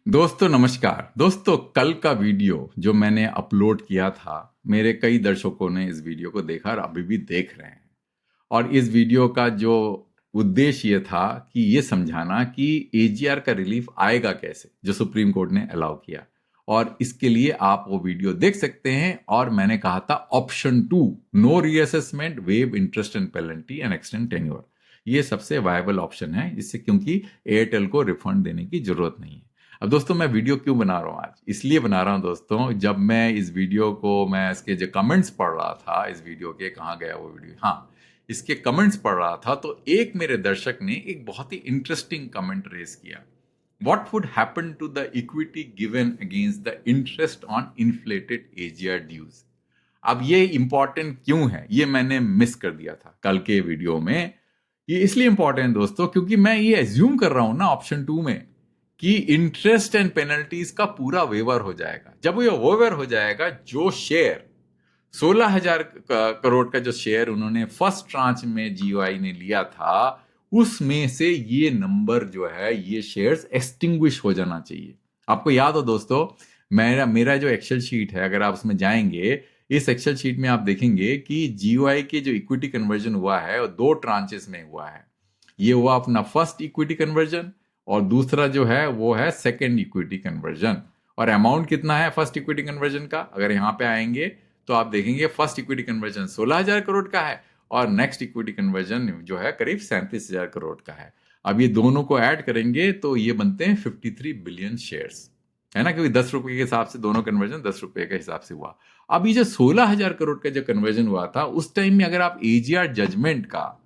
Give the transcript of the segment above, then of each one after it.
दोस्तों नमस्कार। दोस्तों कल का वीडियो जो मैंने अपलोड किया था, मेरे कई दर्शकों ने इस वीडियो को देखा और अभी भी देख रहे हैं। और इस वीडियो का जो उद्देश्य ये था कि ये समझाना कि एजीआर का रिलीफ आएगा कैसे, जो सुप्रीम कोर्ट ने अलाउ किया। और इसके लिए आप वो वीडियो देख सकते हैं। और मैंने कहा था option 2, no reassessment, waive interest and penalty and extend tenure, ये सबसे वायबल ऑप्शन है, इससे क्योंकि एयरटेल को रिफंड देने की जरूरत नहीं है। अब दोस्तों मैं वीडियो क्यों बना रहा हूँ आज? इसलिए बना रहा हूँ दोस्तों, जब मैं इस वीडियो को मैं इसके जो कमेंट्स पढ़ रहा था, इस वीडियो के कहाँ गया वो वीडियो, हाँ, इसके कमेंट्स पढ़ रहा था तो एक मेरे दर्शक ने एक बहुत ही इंटरेस्टिंग कमेंट रेज किया। What would happen to the equity given against the interest on inflated AGR dues? अब ये इंपॉर्टेंट क्यों है, ये मैंने मिस कर दिया था कल के वीडियो में। ये इसलिए इंपॉर्टेंट दोस्तों क्योंकि मैं ये एज्यूम कर रहा हूं ना ऑप्शन 2 में कि इंटरेस्ट एंड पेनल्टीज का पूरा वेवर हो जाएगा। जब ये वेवर हो जाएगा, जो शेयर 16,000 करोड़ का जो शेयर उन्होंने फर्स्ट ट्रांच में जीओआई ने लिया था, उसमें से ये नंबर जो है, ये शेयर्स एक्सटिंग्विश हो जाना चाहिए। आपको याद हो दोस्तों, मेरा मेरा जो एक्सेल शीट है, अगर आप उसमें जाएंगे, इस एक्सेल शीट में आप देखेंगे कि जीओआई के जो इक्विटी कन्वर्जन हुआ है वो 2 ट्रांचेस में हुआ है। ये हुआ अपना फर्स्ट इक्विटी कन्वर्जन, और दूसरा जो है वो है सेकेंड इक्विटी कन्वर्जन। और अमाउंट कितना है फर्स्ट इक्विटी कन्वर्जन का, अगर यहाँ पे आएंगे तो आप देखेंगे फर्स्ट इक्विटी कन्वर्जन 16,000 करोड़ का है, और नेक्स्ट इक्विटी कन्वर्जन जो है करीब 37,000 करोड़ का है। अब ये दोनों को ऐड करेंगे तो ये बनते हैं 53 बिलियन शेयर्स, है ना, क्योंकि 10 रुपए के हिसाब से दोनों कन्वर्जन 10 रुपए के हिसाब से हुआ। अब ये जो 16,000 करोड़ का जो कन्वर्जन हुआ था, उस टाइम में अगर आप एजीआर जजमेंट का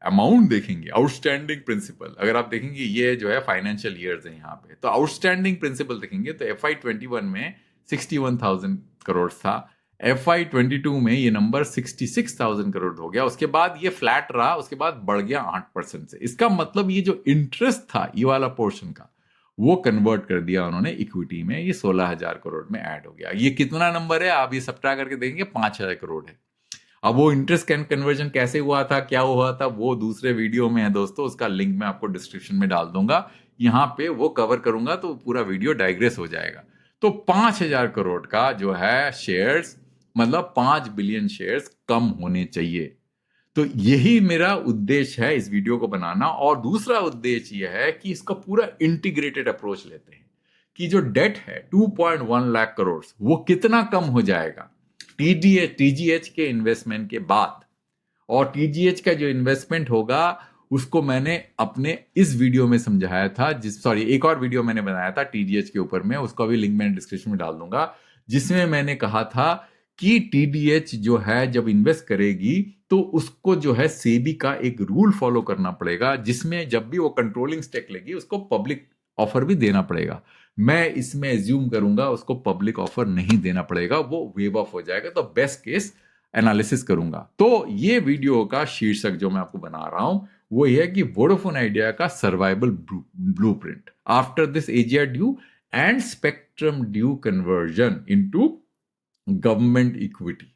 अमाउंट देखेंगे, आउटस्टैंडिंग प्रिंसिपल, अगर आप देखेंगे ये जो है फाइनेंशियल ईयर्स है यहाँ पे, तो आउटस्टैंडिंग प्रिंसिपल देखेंगे तो FY21 में 61,000 करोड़ था। FY22 में ये नंबर 66,000 करोड़ हो गया। उसके बाद ये फ्लैट रहा, उसके बाद बढ़ गया 8% से। इसका मतलब ये जो इंटरेस्ट था ये वाला पोर्शन का, वो कन्वर्ट कर दिया उन्होंने इक्विटी में, ये 16,000 करोड़ में ऐड हो गया। ये कितना नंबर है आप ये सब्ट्रैक्ट करके देखेंगे, 5,000 करोड़ है। अब वो इंटरेस्ट कन्वर्जन कैसे हुआ था, क्या हुआ था, वो दूसरे वीडियो में है दोस्तों, उसका लिंक मैं आपको डिस्क्रिप्शन में डाल दूंगा। यहाँ पे वो कवर करूंगा तो पूरा वीडियो डाइग्रेस हो जाएगा। तो 5,000 करोड़ का जो है शेयर्स, मतलब 5 बिलियन शेयर्स कम होने चाहिए। तो यही मेरा उद्देश्य है इस वीडियो को बनाना। और दूसरा उद्देश्य यह है कि इसका पूरा इंटीग्रेटेड अप्रोच लेते हैं कि जो डेट है 2.1 लाख करोड़, वो कितना कम हो जाएगा टीजीएच के इन्वेस्टमेंट के बाद। और टीजीएच का जो इन्वेस्टमेंट होगा उसको मैंने अपने इस वीडियो में समझाया था, एक और वीडियो मैंने बनाया था टीडीएच के ऊपर में, उसका भी लिंक मैंने डिस्क्रिप्शन में डाल दूंगा, जिसमें मैंने कहा था कि टीडीएच जो है जब इन्वेस्ट करेगी तो उसको जो है सेबी का एक रूल फॉलो करना पड़ेगा, जिसमें जब भी वो कंट्रोलिंग स्टेक लेगी उसको पब्लिक ऑफर भी देना पड़ेगा। मैं इसमें एज्यूम करूंगा उसको पब्लिक ऑफर नहीं देना पड़ेगा, वो वेव ऑफ हो जाएगा। तो बेस्ट केस एनालिसिस करूंगा। तो ये वीडियो का शीर्षक जो मैं आपको बना रहा हूं वो ये है कि वोडाफोन आइडिया का survival blueprint after this AGR due and spectrum due conversion into government equity,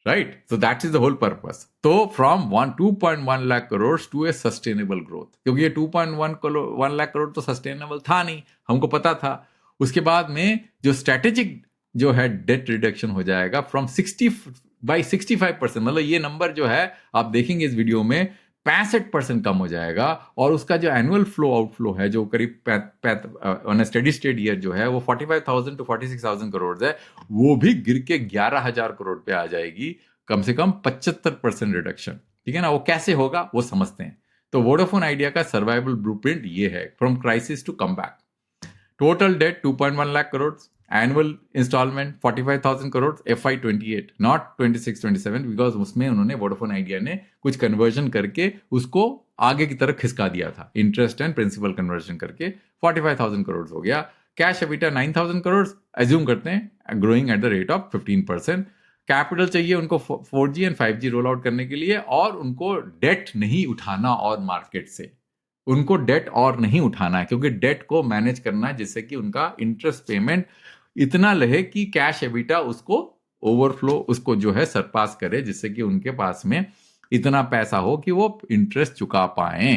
right? So that is the whole purpose. तो from 2.1 lakh crores to a sustainable growth, क्योंकि ये 2.1 लाख करोड़ तो सस्टेनेबल था नहीं, हमको पता था। उसके बाद में जो स्ट्रेटेजिक जो है डेट रिडक्शन हो जाएगा फ्रॉम 65%, मतलब ये नंबर जो है आप देखेंगे इस वीडियो में 65% कम हो जाएगा। और उसका जो एनुअल फ्लो आउटफ्लो है जो करीब ऑन स्टेडी स्टेट ईयर जो है वो 45,000 to 46,000 करोड़ है, वो भी गिर के 11,000 करोड़ पे आ जाएगी, कम से कम 75% रिडक्शन। ठीक है ना, वो कैसे होगा वो समझते हैं। तो वोडाफोन आइडिया का सर्वाइवल ब्लूप्रिंट ये है, from crisis to come back. Total debt 2.1 lakh crore, annual installment 45,000 crore, FY28 not 26-27, because उसमें उन्होंने वोडाफोन आइडिया ने कुछ कन्वर्जन करके उसको आगे की तरफ खिसका दिया था, इंटरेस्ट एंड प्रिंसिपल कन्वर्जन करके 45,000 करोड़ हो गया। कैश एबिटा 9,000 करोड़ एज्यूम करते हैं, growing at the rate of 15%। Capital चाहिए उनको 4G and 5G roll out करने के लिए, और उनको डेट नहीं उठाना, और मार्केट से उनको डेट और नहीं उठाना है, क्योंकि डेट को मैनेज करना है जिससे कि उनका इंटरेस्ट पेमेंट इतना रहे कि कैश एबिटा उसको ओवरफ्लो, उसको जो है सरपास करे, जिससे कि उनके पास में इतना पैसा हो कि वो इंटरेस्ट चुका पाए।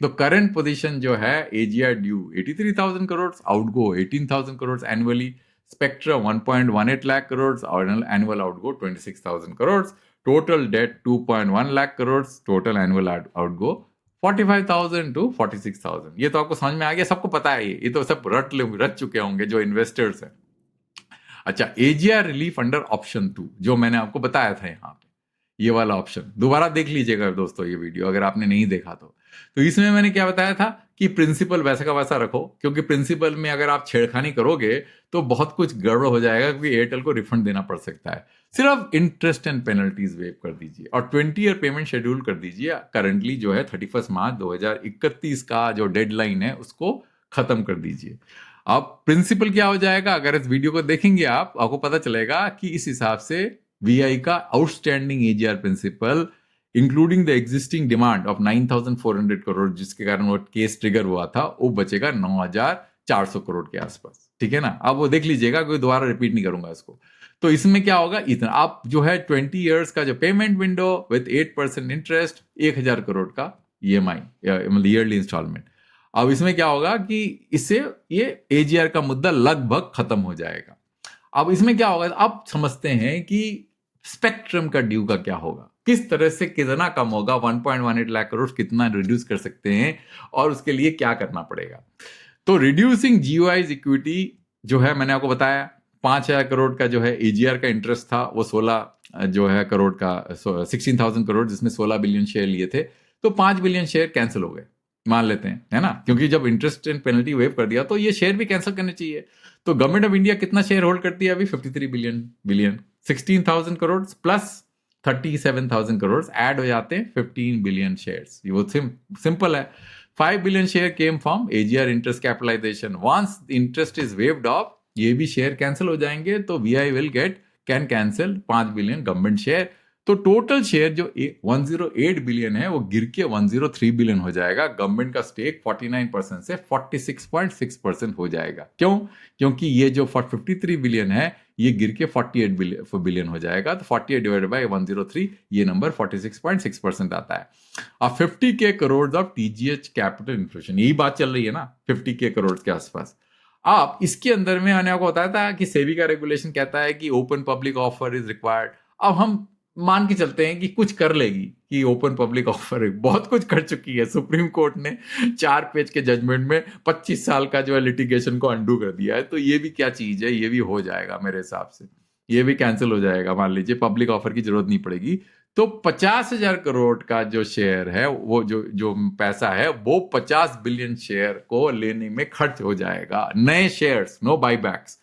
तो करंट पोजीशन जो है AGR due 83,000 crore, outgo 18,000 crore annually, spectrum 1.18 lakh crore और annual outgo 26,000 crore, total debt 2.1 lakh crore, total annual outgo 45,000 to 46,000। ये तो आपको समझ में आ गया, सबको पता है, ये तो सब रट चुके होंगे जो इन्वेस्टर्स हैं। अच्छा, एजीआर रिलीफ अंडर ऑप्शन 2 जो मैंने आपको बताया था यहाँ पे, ये वाला ऑप्शन दोबारा देख लीजिएगा दोस्तों ये वीडियो अगर आपने नहीं देखा तो इसमें मैंने क्या बताया था कि प्रिंसिपल वैसा का वैसा रखो, क्योंकि प्रिंसिपल में अगर आप छेड़खानी करोगे तो बहुत कुछ गड़बड़ हो जाएगा, क्योंकि एयरटेल को रिफंड देना पड़ सकता है। सिर्फ इंटरेस्ट एंड पेनल्टीज वेव कर दीजिए और 20 ईयर पेमेंट शेड्यूल कर दीजिए। करंटली जो है 31 मार्च 2031 का जो डेडलाइन है उसको खत्म कर दीजिए। अब प्रिंसिपल क्या हो जाएगा, अगर इस वीडियो को देखेंगे आपको पता चलेगा कि इस हिसाब से वीआई का outstanding AGR principal including the existing demand of 9,400 crore, जिसके कारण वो केस ट्रिगर हुआ था, वो बचेगा 9,400 करोड़ के आसपास। ठीक है ना, अब वो देख लीजिएगा, कोई दोबारा रिपीट नहीं करूंगा इसको। तो इसमें क्या होगा, इतना आप जो है 20 इयर्स का जो payment window with 8% interest, 1,000 crore का ईएमआई मतलब ईयरली इंस्टॉलमेंट। अब इसमें क्या होगा कि इससे ये एजीआर का मुद्दा लगभग खत्म हो जाएगा। अब इसमें क्या होगा, अब समझते हैं कि स्पेक्ट्रम का ड्यू का क्या होगा, किस तरह से कितना कम होगा, 1.18 लाख करोड़ कितना रिड्यूस कर सकते हैं और उसके लिए क्या करना पड़ेगा। तो रिड्यूसिंग जीओआईज इक्विटी जो है मैंने आपको बताया 5,000 करोड़ का जो है एजीआर का इंटरेस्ट था, वो 16 जो है करोड़ का 16,000 करोड़, जिसमें 16 बिलियन शेयर लिए थे, तो 5 बिलियन शेयर कैंसिल हो गए मान लेते हैं, है ना, क्योंकि जब इंटरेस्ट एंड पेनल्टी वेव कर दिया तो ये शेयर भी कैंसिल करने चाहिए। तो गवर्नमेंट ऑफ इंडिया कितना शेयर होल्ड करती है अभी, 53 billion 16,000 crore plus 37,000 crore add हो जाते हैं 15 बिलियन शेयर्स। ये वो सिंपल है। 5 billion share came from AGR interest capitalization. Once interest is waived off, ये भी शेयर कैंसिल हो जाएंगे, तो Vi will can cancel 5 billion government share. तो टोटल शेयर जो 108 बिलियन है वो गिर के 103 बिलियन हो जाएगा। गवर्नमेंट का स्टेक 49% से 46.6% हो जाएगा। क्यों? क्योंकि ये जो 53 बिलियन है ये गिर के 48 बिलियन हो जाएगा। तो 48 डिवाइडेड बाय 103, ये नंबर 46.6% आता है। अब 50K crore of TGH capital inflation, यही बात चल रही है ना, 50K करोड़ के आसपास। आप इसके अंदर में मैंने आपको बताया था कि सेबी का रेगुलेशन कहता है कि open public offer is required. अब हम मान के चलते हैं कि कुछ कर लेगी, कि ओपन पब्लिक ऑफर है, बहुत कुछ कर चुकी है। सुप्रीम कोर्ट ने 4 पेज के जजमेंट में 25 साल का जो है लिटिगेशन को अंडू कर दिया है। तो ये भी क्या चीज है, ये भी हो जाएगा मेरे हिसाब से, ये भी कैंसिल हो जाएगा। मान लीजिए पब्लिक ऑफर की जरूरत नहीं पड़ेगी, तो 50,000 करोड़ का जो शेयर है, वो जो पैसा है, वो 50 बिलियन शेयर को लेने में खर्च हो जाएगा, नए शेयर्स, नो बाईबैक्स।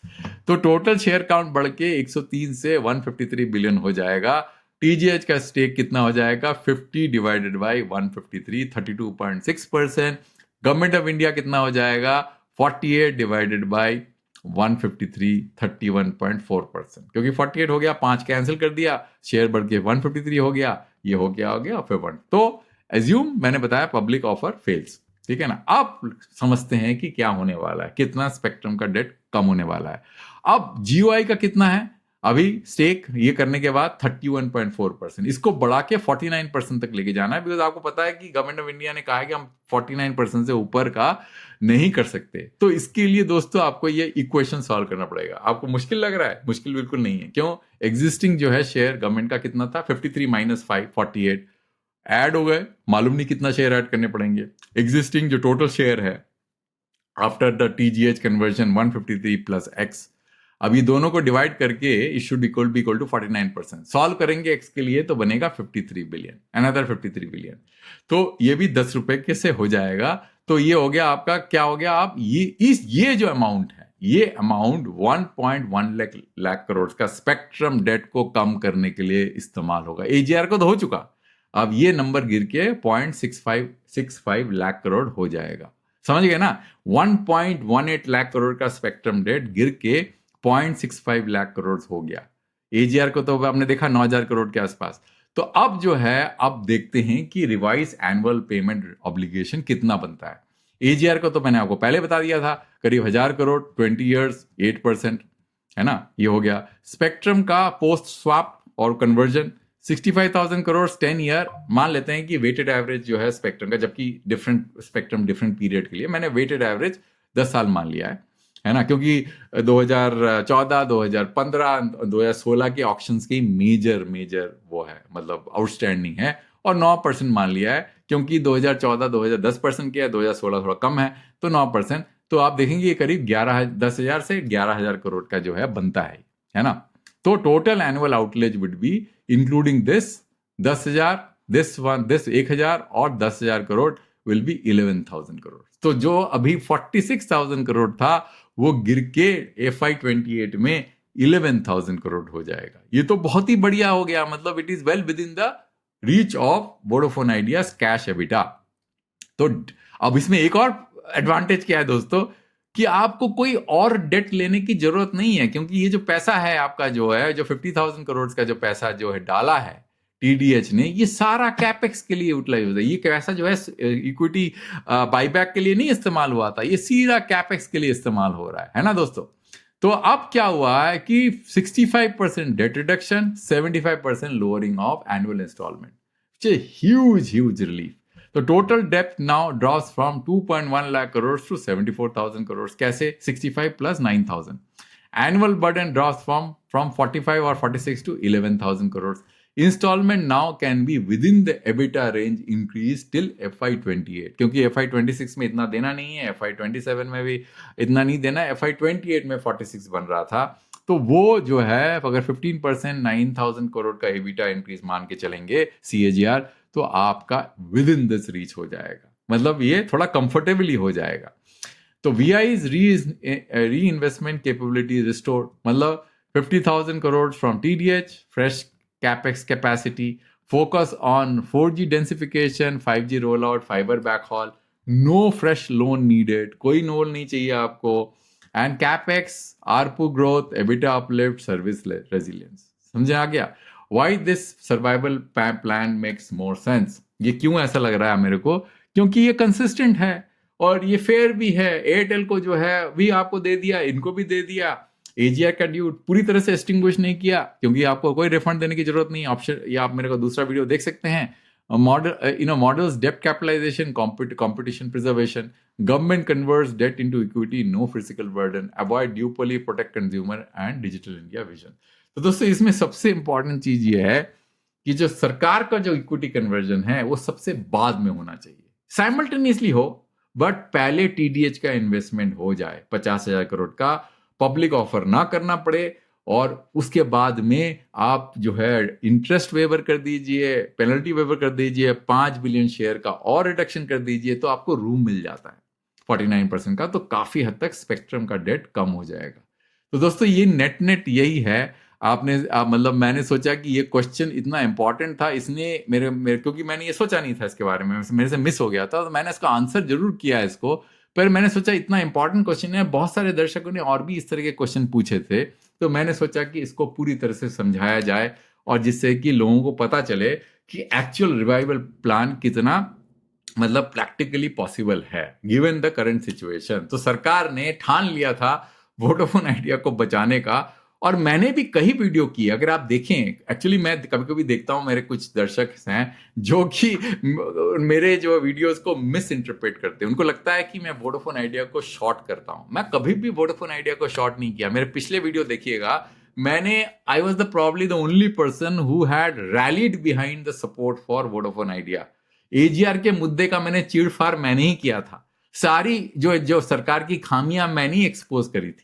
तो टोटल शेयर काउंट बढ़ के 103 से 153 बिलियन हो जाएगा। टीजीएच का स्टेक कितना हो जाएगा, 50 divided by 153, 32.6%। Government of India कितना हो जाएगा, 48 डिवाइडेड बाई 153, 31.4%। क्योंकि 48 हो गया, 5 कैंसिल कर दिया, शेयर बढ़ के 153 हो गया, ये हो गया फिर 1। तो एज्यूम मैंने बताया पब्लिक ऑफर फेल्स, ठीक है ना। अब समझते हैं कि क्या होने वाला है, कितना स्पेक्ट्रम का डेट कम होने वाला है। अब जीओआई का कितना है अभी स्टेक, ये करने के बाद 31.4%, इसको बढ़ा के 49% तक लेके जाना है। बिकॉज आपको पता है कि गवर्नमेंट ऑफ इंडिया ने कहा है कि हम 49% से ऊपर का नहीं कर सकते। तो इसके लिए दोस्तों आपको ये इक्वेशन सॉल्व करना पड़ेगा। आपको मुश्किल लग रहा है? मुश्किल बिल्कुल नहीं है। क्यों? एग्जिस्टिंग जो है शेयर गवर्नमेंट का कितना था, 53 माइनस 5, 48 ऐड हो गए, मालूम नहीं कितना शेयर ऐड करने पड़ेंगे। एग्जिस्टिंग जो टोटल शेयर है after the TGH conversion 153 plus x, अब ये दोनों को डिवाइड करके it should equal to 49%। Solve करेंगे एक्स के लिए तो बनेगा 53 बिलियन, अनदर 53 बिलियन। तो ये भी 10 रुपए के से हो जाएगा। तो ये हो गया आपका, क्या हो गया, आप ये जो अमाउंट है, ये अमाउंट 1.1 लाख करोड़ का स्पेक्ट्रम डेट को कम करने के लिए इस्तेमाल होगा। एजीआर को तो हो चुका, अब ये नंबर गिर के 0.65 लाख करोड़ हो जाएगा। समझ गए ना, 1.18 लाख करोड़ का स्पेक्ट्रम डेट गिर के 0.65 लाख करोड़ हो गया। एजीआर को तो आपने देखा 9,000 करोड़ के आसपास। तो अब जो है, अब देखते हैं कि रिवाइज एनुअल पेमेंट ऑब्लिगेशन कितना बनता है। एजीआर को तो मैंने आपको पहले बता दिया था, करीब 1,000 करोड़, 20 इयर्स, 8%, है ना, ये हो गया। स्पेक्ट्रम का पोस्ट स्वैप और कन्वर्जन 65,000 करोड़ 10 ईयर मान लेते हैं कि वेटेड एवरेज जो है स्पेक्ट्रम का, जबकि डिफरेंट स्पेक्ट्रम डिफरेंट पीरियड के लिए मैंने वेटेड एवरेज 10 साल मान लिया है ना, क्योंकि 2014, 2015, 2016 के ऑक्शंस की मेजर वो है, मतलब आउटस्टैंडिंग है, और 9% मान लिया है, क्योंकि 2014 2010% किया है, 2016 थोड़ा कम है, तो 9%। तो आप देखेंगे ये करीब 10,000 से 11,000 करोड़ का जो है बनता है ना। तो total annual outlays would be including this 10,000, this 1,000 और 10,000 करोड़ विल बी 11,000 करोड़। तो जो अभी 46,000 करोड़ था वो गिर के FY28 में 11,000 करोड़ हो जाएगा। ये तो बहुत ही बढ़िया हो गया, मतलब it is well with in the reach of Vodafone ideas cash EBITDA. तो अब इसमें एक और एडवांटेज क्या है दोस्तों, कि आपको कोई और डेट लेने की जरूरत नहीं है, क्योंकि ये जो पैसा है आपका जो है, जो 50,000 करोड़ का जो पैसा जो है डाला है टीडीएच ने, ये सारा कैपेक्स के लिए यूटिलाइज होता है। ये पैसा जो है इक्विटी बाईबैक के लिए नहीं इस्तेमाल हुआ था, ये सीधा कैपेक्स के लिए इस्तेमाल हो रहा है ना दोस्तों। तो अब क्या हुआ है कि 65% debt reduction, 75% lowering of annual instalment, huge relief. तो total depth now drops from 2.1 lakh crore to 74,000 crore. कैसे? 65 plus 9,000। Annual burden drops from 45 और 46 to 11,000 crore. Instalment now can be within the EBITDA range increase till FY28, क्योंकि FY26 में इतना देना नहीं है, FY27 में भी इतना नहीं देना है, FY28 में 46 बन रहा था। तो वो जो है अगर 15% 9,000 करोड़ का एबिटा इंक्रीज मान के चलेंगे CAGR, तो आपका विद इन दिस रीच हो जाएगा, मतलब ये थोड़ा कंफर्टेबली हो जाएगा। तो VI's री इन्वेस्टमेंट कैपेबिलिटी रिस्टोर्ड, मतलब 50,000 crore from TDH, fresh capex capacity, focus on 4G densification, 5G roll out, fibre backhaul, no fresh loan needed, कोई लोन नहीं चाहिए आपको, and capex, ARPU growth, EBITDA uplift, service resilience. समझे आ गया? Why this survival plan makes more sense. ये क्यों ऐसा लग रहा है मेरे को? क्योंकि ये कंसिस्टेंट है और ये फेयर भी है। एयरटेल को जो है भी आपको दे दिया, इनको भी दे दिया। AGR का ड्यू पूरी तरह से एक्सटिंग्विश नहीं किया, क्योंकि आपको कोई रिफंड देने की जरूरत नहीं। ऑप्शन, या आप मेरे को दूसरा वीडियो देख सकते हैं, models dept capitalisation, competition preservation, government converts debt into equity, no physical burden, avoid duopoly, protect consumer and digital India vision। तो दोस्तों इसमें सबसे इंपॉर्टेंट चीज ये है कि जो सरकार का जो इक्विटी कन्वर्जन है वो सबसे बाद में होना चाहिए, साइमल्टेनियसली हो, बट पहले TDH का इन्वेस्टमेंट हो जाए 50,000 करोड़ का, पब्लिक ऑफर ना करना पड़े, और उसके बाद में आप जो है इंटरेस्ट वेवर कर दीजिए, पेनल्टी वेवर कर दीजिए, 5 बिलियन शेयर का और रिडक्शन कर दीजिए, तो आपको रूम मिल जाता है 49% का। तो काफी हद तक स्पेक्ट्रम का डेट कम हो जाएगा। तो दोस्तों ये नेट यही है। मतलब मैंने सोचा कि ये क्वेश्चन इतना इंपॉर्टेंट था, इसने मेरे क्योंकि मैंने ये सोचा नहीं था इसके बारे में, मेरे से मिस हो गया था, तो मैंने इसका आंसर जरूर किया है इसको, पर मैंने सोचा इतना इंपॉर्टेंट क्वेश्चन है, बहुत सारे दर्शकों ने और भी इस तरह के क्वेश्चन पूछे थे, तो मैंने सोचा कि इसको पूरी तरह से समझाया जाए, और जिससे कि लोगों को पता चले कि एक्चुअल रिवाइवल प्लान कितना मतलब प्रैक्टिकली पॉसिबल है गिवन द करंट सिचुएशन। तो सरकार ने ठान लिया था वोडाफोन आइडिया को बचाने का, और मैंने भी कई वीडियो की, अगर आप देखें, एक्चुअली मैं कभी कभी देखता हूं, मेरे कुछ दर्शक हैं जो कि मेरे जो वीडियोस को मिस इंटरप्रेट करते हैं, उनको लगता है कि मैं वोडाफोन आइडिया को शॉर्ट करता हूं। मैं कभी भी वोडाफोन आइडिया को शॉर्ट नहीं किया। मेरे पिछले वीडियो देखिएगा, I was the probably the only person who had rallied behind the support for Vodafone idea. AGR के मुद्दे का मैंने चीड़फाड़ मैंने ही किया था, सारी जो सरकार की खामियां मैंने ही एक्सपोज करी थी।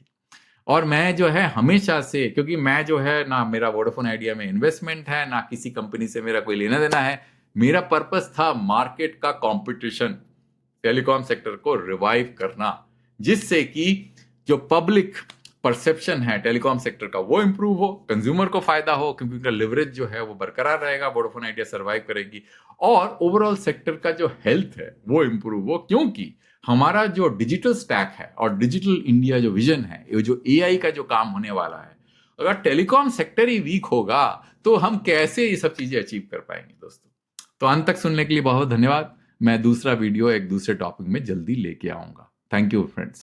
और मैं जो है हमेशा से, क्योंकि मैं जो है ना मेरा वोडाफोन आइडिया में इन्वेस्टमेंट है, ना किसी कंपनी से मेरा कोई लेना देना है, मेरा पर्पस था मार्केट का कंपटीशन, टेलीकॉम सेक्टर को रिवाइव करना, जिससे कि जो पब्लिक परसेप्शन है टेलीकॉम सेक्टर का वो इंप्रूव हो, कंज्यूमर को फायदा हो, क्योंकि उनका लिवरेज जो है वो बरकरार रहेगा, वोडाफोन आइडिया सर्वाइव करेगी, और ओवरऑल सेक्टर का जो हेल्थ है वो इंप्रूव हो, क्योंकि हमारा जो डिजिटल स्टैक है और डिजिटल इंडिया जो विजन है, ये जो AI का जो काम होने वाला है, अगर टेलीकॉम सेक्टर ही वीक होगा तो हम कैसे ये सब चीजें अचीव कर पाएंगे दोस्तों। तो अंत तक सुनने के लिए बहुत धन्यवाद। मैं दूसरा वीडियो एक दूसरे टॉपिक में जल्दी लेके आऊंगा। Thank you friends.